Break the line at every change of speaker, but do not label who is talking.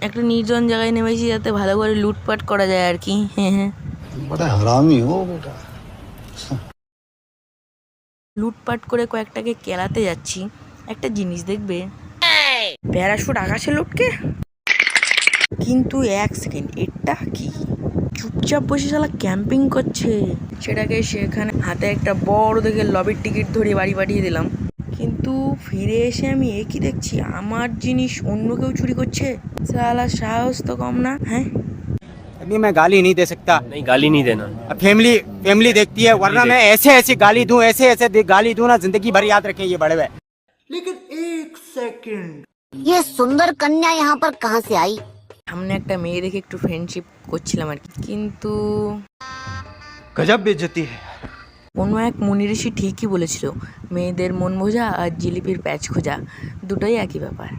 একটা নির্জন জায়গায় নেমেছি যাতে ভালো করে লুটপাট করা যায় আর কি। হ্যাঁ,
बड़ा हरामी हो बेटा।
লুটপাট করে কয়েকটাকে কেলাতে যাচ্ছি। একটা জিনিস দেখবে, প্যারাশুট আকাশে লুটকে, কিন্তু 1 সেকেন্ড, এটা কি চুপচাপ বসে শালা ক্যাম্পিং করছে। সেটাকে সেখানে হাতে একটা বড় দেখে লবির টিকিট ধরে বাড়ি পাঠিয়ে দিলাম। কিন্তু ফিরে এসে আমি একই দেখছি, আমার জিনিস অন্য কেউ চুরি করছে। শালা সাহস তো কম না। হ্যাঁ,
अभी मैं गाली नहीं दे सकता।
नहीं, गाली नहीं देना।
अब फैमिली देखती है, वरना मैं ऐसे ऐसे गाली दूं, ऐसे ऐसे गाली दूं ना, जिंदगी भर याद रखें ये बड़े हुए।
ये सुंदर कन्या यहाँ पर कहाँ से आई?
সামনে একটা মেয়ে দেখে একটু ফ্রেন্ডশিপ করছিলাম আর কি, কিন্তু
गजब बेइज्जती है।
কোনো এক মুনি ঋষি ঠিকই বলেছিল, মেয়েদের মন বোঝা আর জিলিপির প্যাচ খোঁজা দুটোই একই ব্যাপার।